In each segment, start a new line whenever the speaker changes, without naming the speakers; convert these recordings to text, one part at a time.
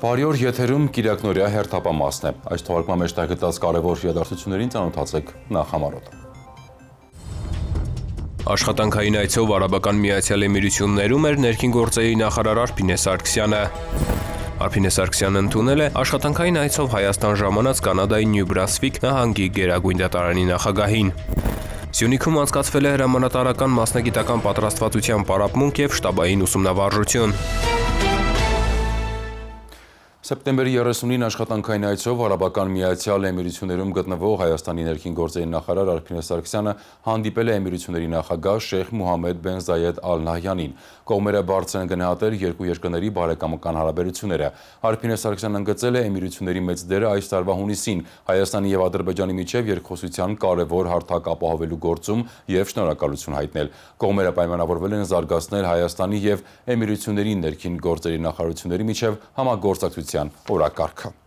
Բարի օր, եթերում Կիրակնորյա հերթապամասն է։ Այս թողարկման մեջ տեղգտած կարևոր իրադարձություններին ծանոթացեք նախամարոտ։
Աշխատանքային այցով Արաբական Միացյալ Էմիրություններում էր ներքին գործերի նախարար Արփինե Սարգսյանը։ Արփինե Սարգսյանը ընդունել է աշխատանքային այցով Հայաստան ժամանած Կանադայի Նյու Բրանսվիկ նահանգի Գերագույն դատարանի նախագահին։ Սյունիքում անցկացվել է հրամանատարական մասնագիտական պատրաստվածության պարապմունք և շտաբային ուսումնավարժություն։
Սեպտեմբերի 30-ին աշխատանքային այցով Արաբական Միացյալ Էմիրություններում գտնվող Հայաստանի ներքին գործերի նախարար Արփինե Սարգսյանը հանդիպել է Էմիրությունների նախագահ Շեյխ Մուհամմեդ բեն Զայեդ Ալ Նահյանին։ Կողմերը բարձր են գնահատել երկու երկրների բարեկամական հարաբերությունները։ Արփինե Սարգսյանն ընդգծել է Էմիրությունների մեծ դերը այս տարվա հունիսին Հայաստանի և Ադրբեջանի միջև երկխոսության կարևոր հարթակ ապահովելու գործում և շնորհակալություն հայտնել։ Կողմերը պայմանավորվել են զարգացնել Հայաստանի և Էմիրությունների ներքին գործերի նախարարությունների միջև համագործակցության օրակարգը։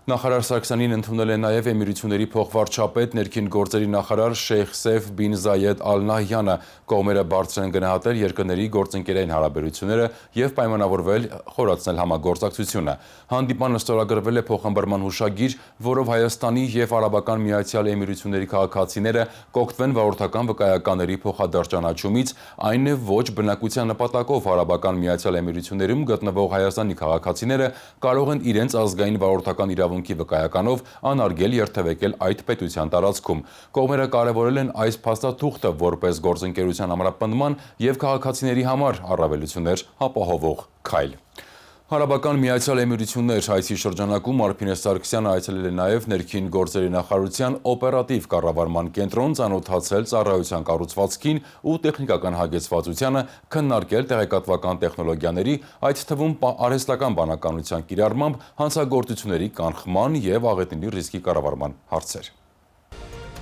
Նախարար Սարգսյանին ընդունել է նաև Էմիրությունների փոխվարչապետ ներքին գործերի նախարար Շեյխ Սեյֆ բին Զայեդ Ալ Նահյանը։ Կողմերը բարձր են գնահատել երկրների գործընկերային հարաբերությունները և պայմանավորվել խորացնել համագործակցությունը։ Հանդիպանը ստորագրվել է փոխհմբռնման հուշագիր, որով Հայաստանի և Արաբական Միացյալ Էմիրությունների քաղաքացիները կօգտվեն վարորդական վկայականների փոխադարձ ճանաչումից, այն է ոչ բնակության նպատակով Արաբական Միացյալ Էմիրություններում գտնվող Հայաստանի քաղաքացիները կարող են իրենց ազգային վարորդական իրավունքի վկայականով անարգել երթևեկել այդ պետության տարածքում։ Կողմերը կարևորել են այս փաստաթուղթը որպես գործընկերության ամրապնդման և քաղաքացիների համար առավելություններ ապահովող քայլ։ Արաբական Միացյալ Էմիրություններ այցի շրջանակում Արփինե Սարգսյանը այցելել է նաև ներքին գործերի նախարարության օպերատիվ կառավարման կենտրոն, ծանոթացել ծառայության կառուցվածքին ու տեխնիկական հագեցվածությանը, քննարկել տեղեկատվական տեխնոլոգիաների, այդ թվում արհեստական բանականության կիրառմամբ հանցագործությունների կանխման և աղետների ռիսկի կառավարման հարցեր։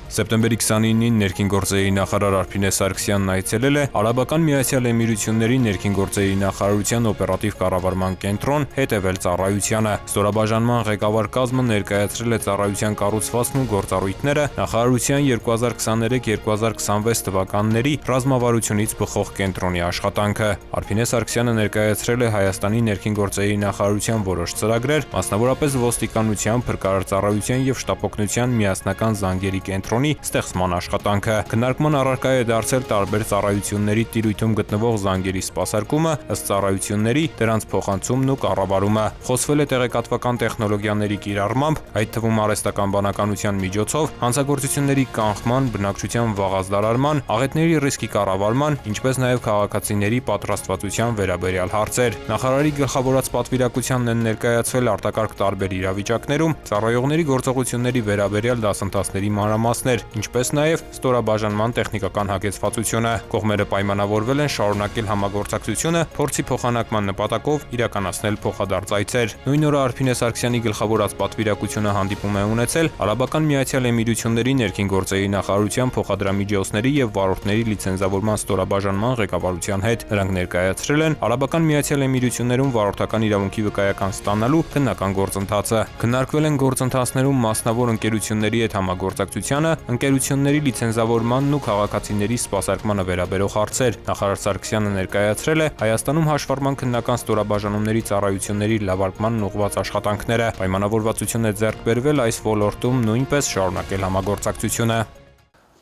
Սեպտեմբերի 29-ին ներքին գործերի նախարար Արփինե Սարգսյանն այցելել է Արաբական Միացյալ Էմիրությունների ներքին գործերի նախարարության օպերատիվ կառավարման կենտրոն հետևել ծառայությանը։ Ստորաբաժանման ղեկավար կազմը ներկայացրել է ծառայության կառուցվածքն ու գործառույթները, նախարարության 2023-2026 թվականների ռազմավարությունից բխող կենտրոնի աշխատանքը։ Արփինե Սարգսյանը ներկայացրել է Հայաստանի ներքին գործերի նախարարության որոշ ծրագրեր, մասնավորապես ոստիկանության, փրկարար ծառայության և շտապօգնության միասնական զանգերի կենտրոնի ստեղծման աշխատանքը։ Քննարկման առարկա է դարձել տարբեր ծառայությունների տիրույթում գտնվող զանգերի սպասարկումը, ըստ ծառայությունների դրանց փոխանցումն ու կառավարումը։ Խոսվել է տեղեկատվական տեխնոլոգիաների կիրառմամբ, այդ թվում արհեստական բանականության միջոցով, հանցագործությունների կանխման, բնակչության վաղազդարարման, աղետների ռիսկի կառավարման, ինչպես նաև քաղաքացիների պատրաստվածության վերաբերյալ հարցեր։ Նախարարի գլխավորած պատվիրակությանն են ներկայացվել արտակարգ տարբեր իրավիճակներում ծառայողների գործողությունների վերաբերյալ դասընթացների մանրամասներ, ինչպես նաև ստորաբաժանման տեխնիկական հագեցվածությունը։ Կողմերը պայմանավորվել են շարունակել համագործակցությունը, փորձի փոխանակման նպատակով իրականացնել փոխադարձ այցեր։ Նույն օրը Արփինե Սարգսյանի գլխավորած պատվիրակությունը հանդիպում է ունեցել Արաբական Միացյալ Էմիրությունների ներքին գործերի նախարարության փոխադրամիջոցների և վարորդների լիցենզավորման ստորաբաժանման ղեկավարության հետ։ Նրանք ներկայացրել են Արաբական Միացյալ Էմիրություններում վարորդական իրավունքի վկայական ստանալու քննական գործընթացը։ Քննարկվել են գործընթացներում մասնավոր ընկերությունների հետ համագործակցությանը, ընկերությունների լիցենզավորմանն ու քաղաքացիների սպասարկմանը վերաբերող հարցեր։ Նախարար Սարգսյանը ներկայացրել է Հայաստանում հաշվառման քննական ստորաբաժանումների ծառայությունների լավարկմանն ուղղված աշխատանքները։ Պայմանավորվածություն է ձեռք բերվել այս ոլորտում նույնպես շարունակել համագործակցությունը։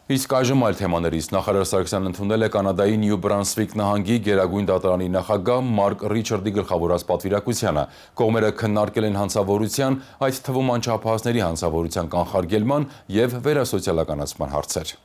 Իսկ այժմ այլ թեմաներից նախարար Սարգսյանն ընդունել է Կանադայի Նյու Բրանսվիկ նահանգի Գերագույն դատարանի նախագահ Մարկ Ռիչարդի գլխավորած պատվիրակությանը։ Կողմերը քննարկել են հանցավորության, այդ թվում անչափահասների հանցավորության կանխարգելման և վերասոցիալականացման հարցեր։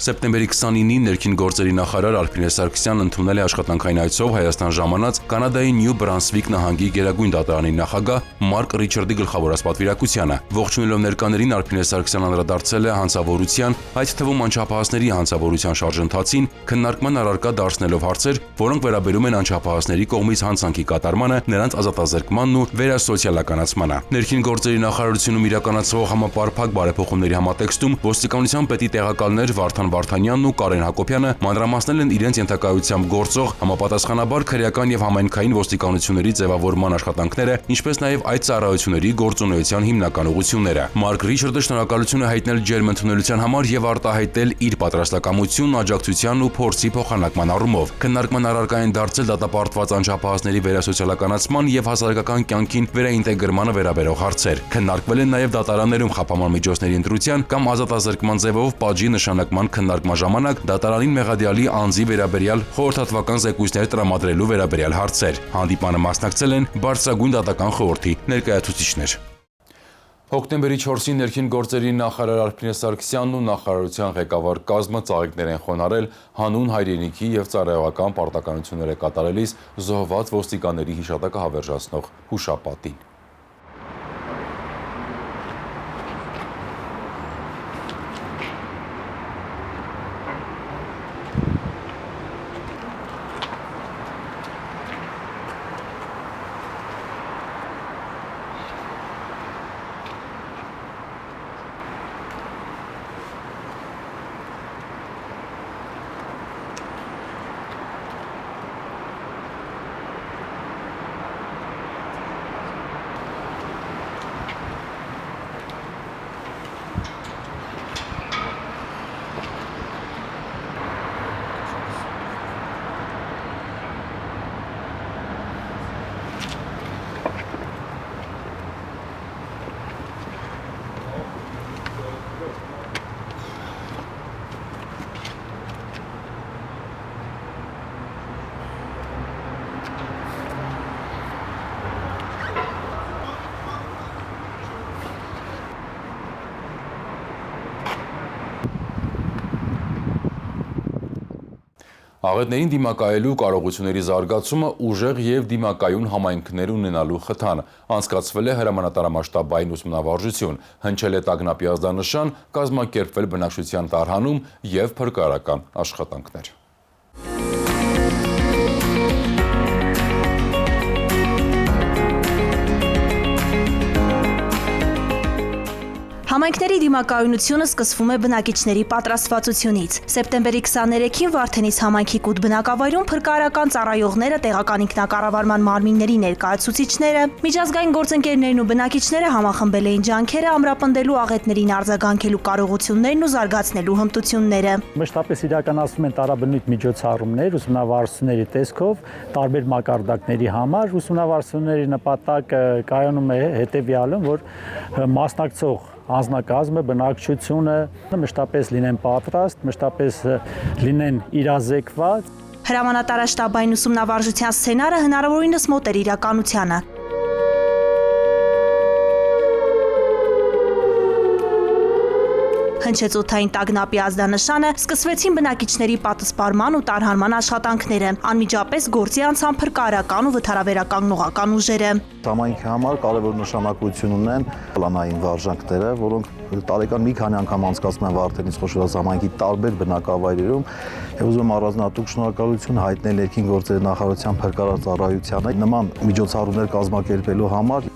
Սեպտեմբերի 29-ին ներքին գործերի նախարար Արփինե Սարգսյանն ընդունել է աշխատանքային այցով Հայաստան ժամանած Կանադայի Նյու Բրանսվիկ նահանգի Գերագույն դատարանի նախագահ Մարկ Ռիչարդի գլխավորած պատվիրակությանը։ Ողջունելով ներկաներին Արփինե Սարգսյանն անդրադարձել է հանցավորության, այդ թվում անչափահասների հանցավորության շարժընթացին, քննարկման առարկա դարձնելով հարցեր, որոնք վերաբերում են անչափահասների կողմից հանցանքի կատարմանը, նրանց ազատազրկմանն ու վերասոցիալականացմանը։ Ներքին գործերի նախարարությունում իրականացվող համապարփակ բարեփոխումների համատեքստում ոստիկանության պետի տեղակալներ Վարդան Վարդանյանն ու Կարեն Հակոբյանը մանրամասնել են իրենց ենթակայությամբ գործող համապատասխանաբար քրեական եւ համայնքային ոստիկանությունների ձևավորման աշխատանքները, ինչպես նաեւ այդ ծառայությունների գործունեության հիմնական ուղղությունները։ Մարկ Ռիչարդը շնորհակալություն է հայտնել ջերմ ընդունելության համար եւ արտահայտել իր պատրաստակամությունն աջակցության ու փորձի փոխանակման առումով։ Քննարկման առարկա են դարձել դատապարտված անչափահասների վերասոցիալականացման եւ հասարակական կյանքին վերաինտեգրմանը վերաբերող հարցեր։ Քննարկվել են նաեւ դատարաններում խափանման միջոցների ընտրության կամ ազատազրկման ձևով պատժի նշանակման քննարկման ժամանակ դատարանին մեղադիալի անձի վերաբերյալ խորհրդատվական զեկույցներ տրամադրելու վերաբերյալ հարցեր։ Հանդիպանը մասնակցել են Բարձրագույն դատական խորհրդի ներկայացուցիչներ։ Հոկտեմբերի 4-ին ներքին գործերի նախարար Արփինե Սարգսյանն ու նախարարության ղեկավար կազմը ծաղիկներ են խոնարհել հանուն հայրենիքի եւ ծառայողական պարտականությունները կատարելիս զոհված ոստիկանների հիշատակը հավերժացնող հուշապատին։ Աղետներին դիմակայելու կարողությունների զարգացումը ուժեղ եւ դիմակայուն համայնքներ ունենալու խթան անցկացվել է հրամանատարամասշտաբային ուսումնավարժություն, հնչել է տագնապի ազդանշան, կազմակերպվել բնակչության տարհանում եւ փրկարարական աշխատանքներ։
Համայնքների դիմակայունությունը սկսվում է բնակիչների պատրաստվածությունից։ Սեպտեմբերի 23-ին Վարդենիս համայնքի կուտ բնակավայրում փրկարարական ծառայողները, տեղական ինքնակառավարման մարմինների ներկայացուցիչները, միջազգային գործընկերներն ու բնակիչները համախմբել էին ջանքերը ամրապնդելու աղետներին արձագանքելու կարողություններն ու զարգացնելու հմտությունները։
Մշտապես իրականացվում են տարաբնույթ միջոցառումներ ուսումնավարությունների տեսքով տարբեր մակարդակների համար։ Ուսումնավարությունների նպատակը կայանում է հետևյալում, որ մասնակցող անձնակազմը, բնակչությունը մշտապես լինեն պատրաստ, մշտապես լինեն իրազեկված։
Հրամանատարաշտաբային ուսումնավարժության սցենարը հնարավորինս մոտ էր իրականությանը։ Հնչեց օդային տագնապի ազդանշանը, սկսվեցին բնակիչների պատսպարման ու տարհանման աշխատանքները, անմիջապես գործի անցան փրկարարական ու վթարաբերական ուժերը։
Համայնքի համար կարևոր նշանակություն ունեն պլանային վարժանքները, որոնք տարեկան մի քանի անգամ անցկացվում են Վարդենիս խոշորաց համայնքի տարբեր բնակավայրերում, եւ ուզում եմ առանձնահատուկ շնորհակալություն հայտնել ներքին գործերի նախարարության փրկարար ծառայությանը նման միջոցառումներ կազմակերպելու համար։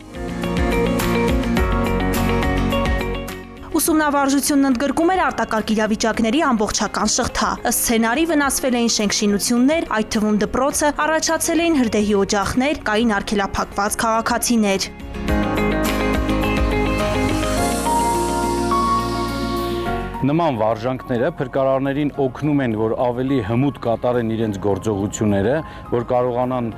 Ուսումնավարժությունն ընդգրկում էր արտակարգ իրավիճակների ամբողջական շղթա։ Ըստ սցենարի վնասվել էին շենք-շինություններ, այդ թվում դպրոցը, առաջացել էին հրդեհի օջախներ, կային արգելափակված քաղաքացիներ։
Նման վարժանքները փրկարարներին օգնում են, որ ավելի հմուտ կատարեն իրենց գործողությունները, որ կարողանան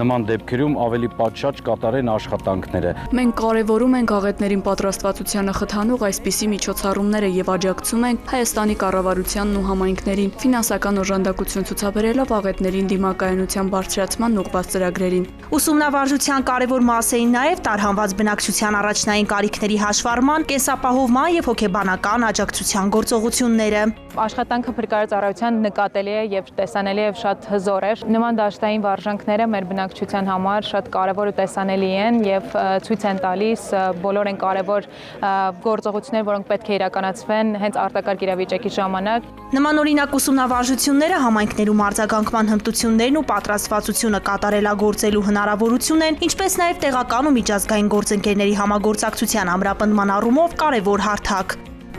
նման դեպքերում ավելի պատշաճ կատարեն աշխատանքները։
Մենք կարևորում ենք աղետներին պատրաստվածությանը խթանող այսպիսի միջոցառումները եւ աջակցում ենք Հայաստանի կառավարությանն ու համայնքներին ֆինանսական օժանդակություն ցուցաբերելով աղետներին դիմակայունության բարձրացման ուղղված ծրագրերին։
Ուսումնավարժության կարևոր մաս էին նաեւ տարհանված բնակչության առաջնային կարիքների հաշվառման, կենսապահովման եւ հոգեբանական աջակցության գործողությունները։
Աշխատանքը փրկարար ծառայության նկատելի է եւ տեսանելի է շատ հզոր է։ Նման դաշտային վարժանքները մեր բնակչության համար շատ կարևոր ու տեսանելի են եւ ցույց են տալիս բոլոր այն կարևոր գործողություններ, որոնք պետք է իրականացվեն հենց արտակարգ իրավիճակի ժամանակ։
Նման օրինակ ուսումնավարժությունները համայնքներում արձագանքման հմտություններն ու պատրաստվածությունը կատարելագործելու հնարավորություն են, ինչպես նաեւ տեղական ու միջազգային գործընկերների համագործակցության ամրապնդման առումով կարևոր հարթակ։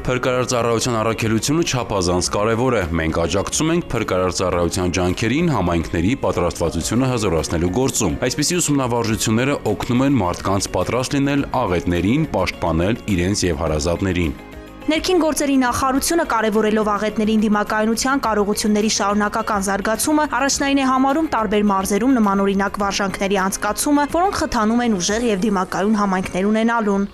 Փրկարար ծառայության առաքելությունը չափազանց կարևոր է։ Մենք աջակցում ենք փրկարար ծառայության ջանքերին համայնքների պատրաստվածությունը հզորացնելու գործում։ Այսպիսի ուսումնավարժությունները օգնում են մարդկանց պատրաստ լինել աղետներին, պաշտպանել իրենց եւ հարազատներին։
Ներքին գործերի նախարարությունը կարևորելով աղետներին դիմակայունության կարողությունների շարունակական զարգացումը, առաջնային է համարում տարբեր մարզերում նմանօրինակ վարժանքների անցկացումը, որոնք խթանում են ուժեղ եւ դիմակայուն համայնքներ ունենալուն։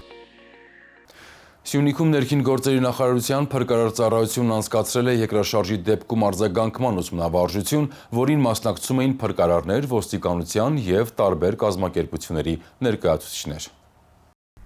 Սյունիքում ներքին գործերի նախարարության փրկարար ծառայությունն անցկացրել է երկրաշարժի դեպքում արձագանքման ուսումնավարժություն, որին մասնակցում էին փրկարարներ, ոստիկանության եւ տարբեր կազմակերպությունների ներկայացուցիչներ։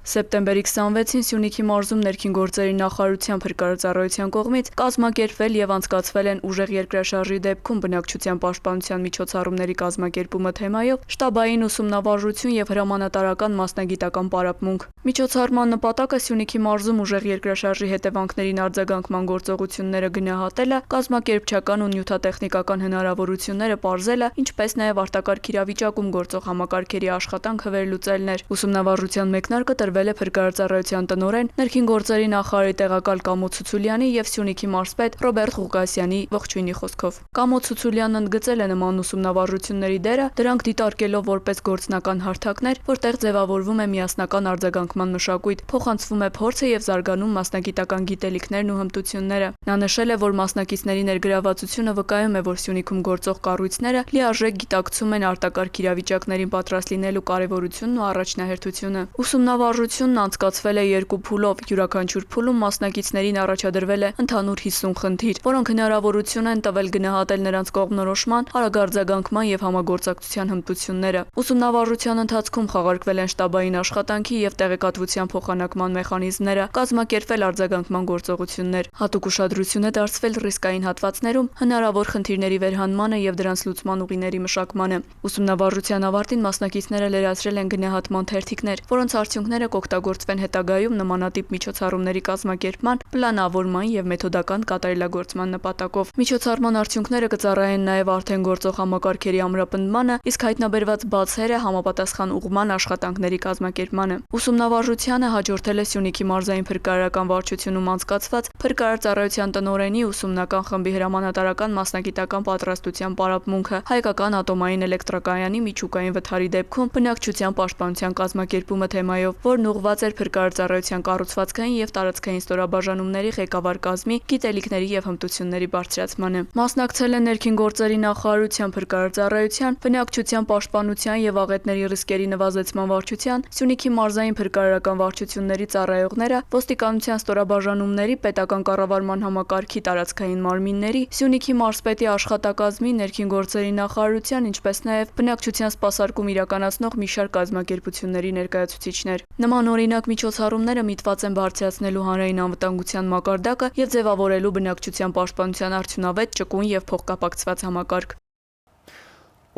Սեպտեմբերի 26-ին Սյունիքի մարզում ներքին գործերի նախարարության փրկարար ծառայության կողմից կազմակերպվել եւ անցկացվել են ուժեղ երկրաշարժի դեպքում բնակչության պաշտպանության միջոցառումների կազմակերպումը թեմայով շտաբային ուսումնավարժություն եւ հրամանատարական մասնագիտական պարապմունք։ Միջոցառման նպատակը Սյունիքի մարզում ուժեղ երկրաշարժի հետևանքներին արձագանքման գործողությունները գնահատելը, կազմակերպչական ու նյութատեխնիկական հնարավորությունները պարզելը, ինչպես նաեւ արտակարգ իրավիճակում գործող համակարգերի աշխատանքը վերլուծելն էր։ Ուսումնավարժության մեկնարկը տրվել է Փրկարար ծառայության տնօրեն, ներքին գործերի նախարարի տեղակալ Կամո Ցուցուլյանի եւ Սյունիքի մարզպետ Ռոբերտ Ղուկասյանի ողջույնի խոսքով։ Կամո Ցուցուլյանն ընդգծել է նման ուսումնավարժությունների դերը, դրանք դիտարկելով որպես գործնական հարթակներ, որտեղ ձևավորվում է միասնական արձագանքման մշակույթ, փոխանցվում է փորձը եւ զարգանում մասնագիտական գիտելիքներն ու հմտությունները։ Նա նշել է, որ մասնակիցների ներգրավվածությունը վկայում է, որ Սյունիքում գործող կառույցները լիարժեք գիտակցում են արտակարգ իրավիճակներին պատրաստ լինելու կարեւորությունն ու առաջնահերթությունը։ Ուսումնավարժությունն անցկացվել է 2 փուլով, յուրաքանչյուր փուլում մասնակիցներին առաջադրվել է ընդհանուր 50 խնդիր, որոնք հնարավորություն են տվել գնահատել նրանց կողմնորոշման, արագ արձագանքման եւ համագործակցության հմտությունները։ Ուսումնավարժության ընթացքում խաղարկվել են շտաբային աշխատանքի եւ տեղեկատվության փոխանակման մեխանիզմները, կազմակերպվել արձագանքման գործողություններ։ Հատուկ ուշադրություն է դարձվել ռիսկային հատվածներում հնարավոր խնդիրների վերհանմանը եւ դրանց լուծման ուղիների մշակմանը։ Ուսումնավարժության ավարտին մասնակիցները լրացրել են գնահատման թերթիկներ, որոնց արդյունքները կօգտագործվեն հետագայում նմանատիպ միջոցառումների կազմակերպման, պլանավորման եւ մեթոդական կատարելագործման նպատակով։ Միջոցառման արդյունքները կծառայեն նաեւ արդեն գործող համակարգերի ամրապնդմանը, իսկ հայտնաբերված բացերը համապատասխան ուղղման աշխատանքների կազմակերպմանը։ Ուսումնավարժությանը հաջորդել է Սյունիքի մարզային փրկարարական վարչությունում անցկացված Փրկարար ծառայության տնօրենի ուսումնական խմբի հրամանատարական մասնագիտական պատրաստության պարապմունքը, հայկական ատոմային էլեկտրակայանի միջուկային վթարի դեպքում բնակչության պաշտպանության կազմակերպումը թեմայով, որն ուղղված էր Փրկարար ծառայության կառուցվածքային եւ տարածքային ստորաբաժանումների ղեկավար կազմի գիտելիքների եւ հմտությունների բարձրացմանը։ Մասնակցել են ներքին գործերի նախարարության Փրկարար ծառայության, բնակչության պաշտպանության եւ աղետների ռիսկերի նվազեցման վարչության, Սյունիքի մարզային փրկարարական վարչությունների ծառայողները, ոստիկանության ստորաբաժանումների, պետական կառավարման համակարգի տարածքային մարմինների, Սյունիքի մարզպետի աշխատակազմի, ներքին գործերի նախարարության, ինչպես նաեւ բնակչության սպասարկում իրականացնող մի շարք կազմակերպությունների ներկայացուցիչներ։ Նման օրինակ միջոցառումները միտված են բարձրացնելու հանրային անվտանգության մակարդակը եւ ձևավորելու բնակչության պաշտպանության արդյունավետ, ճկուն եւ փոխկապակցված համակարգ։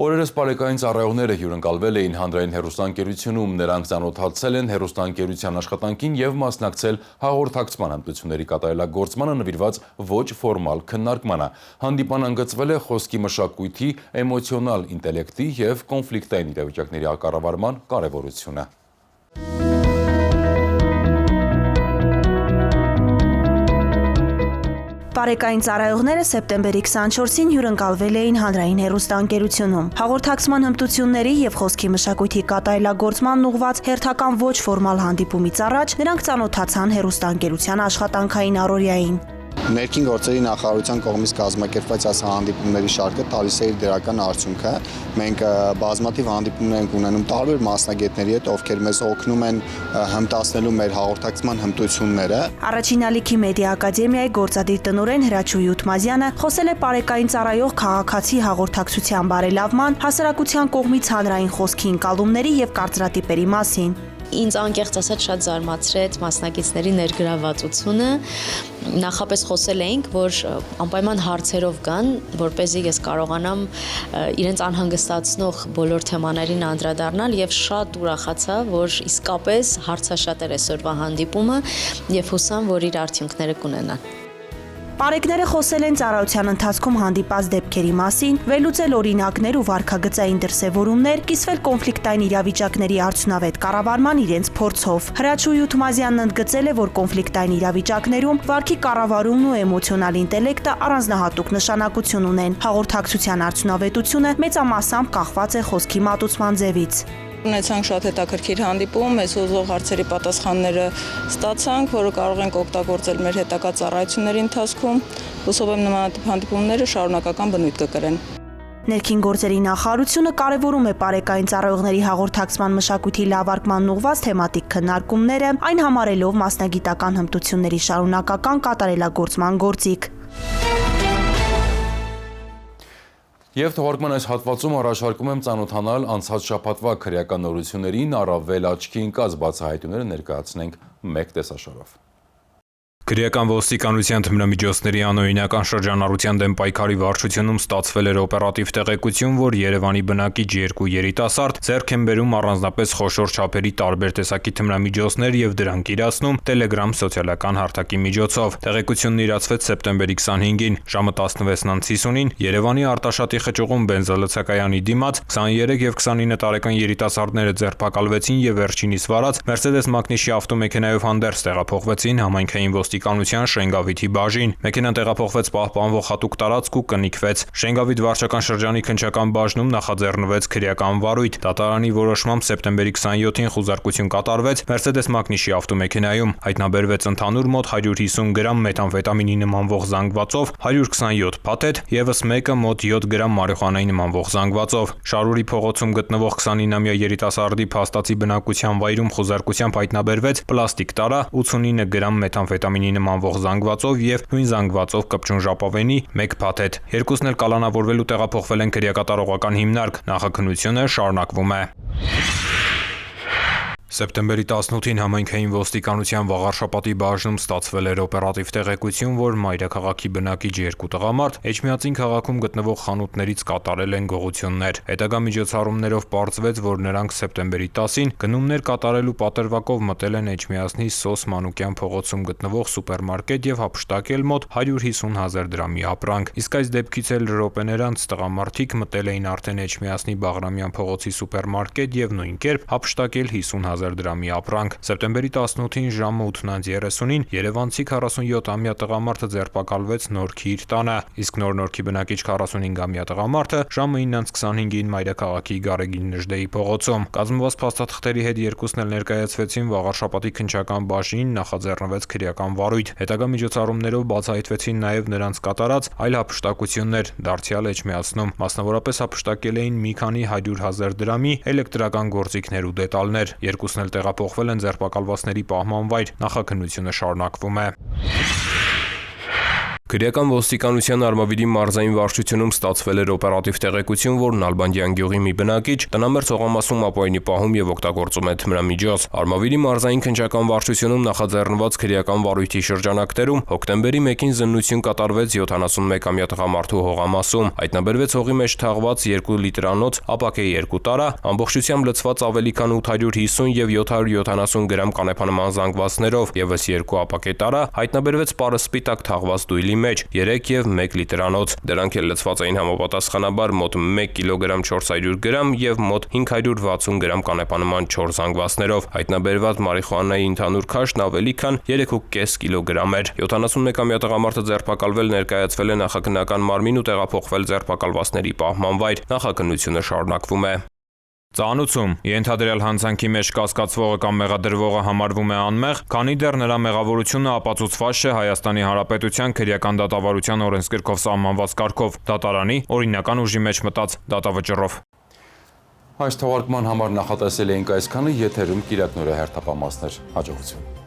Օրերս բարեկային ծառայողները հյուրընկալվել էին հանրային հեռուստաընկերությունում, նրանք ծանոթացել են հեռուստաընկերության աշխատանքին եւ մասնակցել հաղորդակցման հմտությունների կատարելագործմանը նվիրված ոչ ֆորմալ քննարկմանը։ Հանդիպան ընդգծվել է խոսքի մշակույթի, էմոցիոնալ ինտելեկտի եւ կոնֆլիկտային իրավիճակների կառավարման կարեւորությունը։
Բարեկային ծառայողները սեպտեմբերի 24-ին հյուրընկալվել էին հանրային հեռուստաընկերությունում։ Հաղորդակցման հմտությունների եւ խոսքի մշակույթի կատարելագործմանն ուղղված հերթական ոչ ֆորմալ հանդիպումից առաջ նրանք ծանոթացան հեռուստաընկերության աշխատանքային առօրյային։
Ներքին գործերի նախարարության կողմից կազմակերպված այս հանդիպումների շարքը տալիս է իր դրական արդյունքը։ Մենք բազմաթիվ հանդիպումներ ենք ունենում տարբեր մասնագետների հետ, ովքեր մեզ օգնում են հմտացնելու մեր հաղորդակցման հմտությունները։
Առաջին ալիքի մեդիա ակադեմիայի գործադիր տնօրեն Հրաչուհի Ութմազյանը խոսել է բարեկային ծառայող քաղաքացի հաղորդակցության բարելավման, հասարակության կողմից հանրային խոսքի ընկալումների եւ կարծրատիպերի մասին։
Ինձ անկեղծ ասած շատ զարմացրեց մասնակիցների ներգրավվածությունը։ Նախապես խոսել էինք, որ անպայման հարցերով գան, որպեսզի ես կարողանամ իրենց անհանգստացնող բոլոր թեմաներին անդրադառնալ եւ շատ ուրախացա, որ իսկապես հարցաշատ էր այսօրվա հանդիպումը եւ հուսամ, որ իր արդյունքները կունենա։
Պարեկները խոսել են ծառայության ընթացքում հանդիպած դեպքերի մասին, վերլուծել օրինակներ ու վարքագծային դրսևորումներ, կիսվել կոնֆլիկտային իրավիճակների արդյունավետ կառավարման իրենց փորձով։ Հրաչուհի Ութմազյանն ընդգծել է, որ կոնֆլիկտային իրավիճակներում վարքի կառավարումն ու էմոցիոնալ ինտելեկտը առանձնահատուկ նշանակություն ունեն։ Հաղորդակցության արդյունավետությունը մեծամասամբ կախված է խոսքի մատուցման ձևից։
Ունեցանք շատ հետաքրքիր հանդիպում, մեզ հուզող հարցերի պատասխանները ստացանք, որը կարող ենք օգտագործել մեր հետագա ծառայությունների ընթացքում։ Հուսով եմ նմանատիպ հանդիպումները շարունակական բնույթ կկրեն։
Ներքին գործերի նախարարությունը կարևորում է պարեկային ծառայողների հաղորդակցման մշակույթի լավարկման ուղղված թեմատիկ քննարկումները, այն համարելով մասնագիտական հմտությունների շարունակական կատարելագործման գործիք։
Եվ թողարկման այս հատվածում առաջարկում եմ ծանոթանալ անցած շաբաթվա քրեական նորություններին, առավել աչքի ընկած բացահայտումները ներկայացնենք մեկ տեսաշարով։
Քրեական ոստիկանության թմրամիջոցների անօրինական շրջանառության դեմ պայքարի վարչությունում ստացվել էր օպերատիվ տեղեկություն, որ Երևանի բնակիչ 2 երիտասարդ ձեռք են բերում առանձնապես խոշոր չափերի տարբեր տեսակի թմրամիջոցներ եւ դրանք իրացնում Telegram սոցիալական հարթակի միջոցով։ Տեղեկությունն իրացվեց սեպտեմբերի 25-ին, ժամը 16:50-ին Երևանի Արտաշատի խճուղում բենզոլցակայանի դիմաց 23 եւ 29 տարեկան երիտասարդները ձերբակալվեցին եւ վերջինիս վարած Mercedes Magnus-ի ավտոմեքենայով հանդերձ տեղափոխվեցին համայնքային ոստիկանության Շենգավիթի բաժին։ Մեքենան տեղափոխվեց պահպանվող հատուկ տարածք ու կնիքվեց։ Շենգավիթ վարչական շրջանի քննչական բաժնում նախաձեռնվեց քրեական վարույթ։ Դատարանի որոշմամբ սեպտեմբերի 27-ին խուզարկություն կատարվեց Mercedes Magnus-ի ավտոմեքենայում։ Հայտնաբերվեց ընդհանուր մոտ 150 գրամ մեթամֆետամինի նմանվող զանգվածով, 127 փաթեթ, եւս մեկը մոտ 7 գրամ մարիխուանայի նմանվող զանգվածով։ Շարուրի փողոցում գտնվող 29-ամյա երիտասարդի փաստացի բնակության վայրում խուզարկությամբ հայտնաբերվեց պլաստիկ տարա, 89 գրամ մեթամֆետամինի նմանվող զանգվածով եւ նույն զանգվածով կպչուն ժապավենի 1 փաթեթ։ Երկուսն էլ կալանավորվել ու տեղափոխվել են քրեակատարողական հիմնարկ։ Նախաքննությունը շարունակվում է։ Սեպտեմբերի 18-ին համայնքային ոստիկանության Վաղարշապատի բաժնում ստացվել էր օպերատիվ տեղեկություն, որ մայրաքաղաքի բնակիչ 2 տղամարդ Էջմիածին քաղաքում գտնվող խանութներից կատարել են գողություններ։ Հետագա միջոցառումներով պարզվեց, որ նրանք սեպտեմբերի 10-ին գնումներ կատարելու պատրվակով մտել են Էջմիածնի Սոս Մանուկյան փողոցում գտնվող սուպերմարկետ եւ հափշտակել մոտ 150,000 դրամի ապրանք։ Իսկ այս դեպքից էլ րոպեներ անց տղամարդիկ մտել էին արդեն Էջմիածնի Բաղրամյան փողոցի սուպերմարկետ եւ նույն կերպ հափշտակել 50,000 դրամի ապրանք։ Սեպտեմբերի 18-ին ժամը 8:30-ին երևանցի 47-ամյա տղամարդը ձերբակալվեց Նորքի իր տանը, իսկ Նորքի բնակիչ 45-ամյա տղամարդը ժամը 9:25-ին մայրաքաղաքի Գարեգին Նժդեի փողոցում։ Կազմված փաստաթղթերի հետ երկուսն էլ ներկայացվեցին Վաղարշապատի քննչական բաժին, նախաձեռնվեց քրեական վարույթ։ Հետագա միջոցառումներով բացահայտվեցին նաև նրանց կատարած այլ հափշտակություններ դարձյալ Էջմիածնում։ Մասնավորապես հափշտակել էին մի քանի 100,000 դրամի էլեկտրական գործիքներ ու դետալներ։ Երկուսն էլ տեղափոխվել են ձերբակալվածների պահման վայր։ Նախաքննությունը շարունակվում է։ Քրեական ոստիկանության Արմավիրի մարզային վարչությունում ստացվել էր օպերատիվ տեղեկություն, որ Նալբանդյան գյուղի մի բնակիչ տնամերձ հողամասում ապօրինի պահում եւ օգտագործում է թմրամիջոց։ Արմավիրի մարզային քննչական վարչությունում նախաձեռնված քրեական վարույթի շրջանակներում հոկտեմբերի 1-ին զննություն կատարվեց 71-ամյա տղամարդու հողամասում։ Հայտնաբերվեց հողի մեջ թաղված 2 լիտրանոց ապակե 2 տարա, ամբողջությամբ լցված ավելի քան 850 եւ 770 գրամ կանեփանման զանգվածներով, եւս 2 ապակե տարա հայտնաբերվեց պարսպիտակ թաղված դույլի մեջ 3 եւ 1 լիտրանոց։ Դրանք էլ լցված էին համապատասխանաբար մոտ 1 կիլոգրամ 400 գրամ եւ մոտ 560 գրամ կանեփանման 4 զանգվածներով։ Հայտնաբերված մարիխուանայի ընդհանուր քաշն ավելի քան 3.5 կիլոգրամ էր։ 71-ամյա տղամարդը ձերբակալվել ներկայացվել է նախաքննական մարմին ու տեղափոխվել ձերբակալվածների պահման վայր։ Նախաքննությունը շարունակվում է։ Ծանուցում ենթադրյալ հանցանքի մեջ կասկածվողը կամ մեղադրվողը համարվում է անմեղ, քանի դեռ նրա մեղավորությունը ապացուցված չէ Հայաստանի Հանրապետության քրեական դատավարության օրենսգրքով սահմանված կարգով, դատարանի օրինական ուժի մեջ մտած դատավճռով։ Այս թողարկման համար նախատեսել էինք այսքանը, եթերում Կիրակնորը հերթապամասներ, հաջողություն։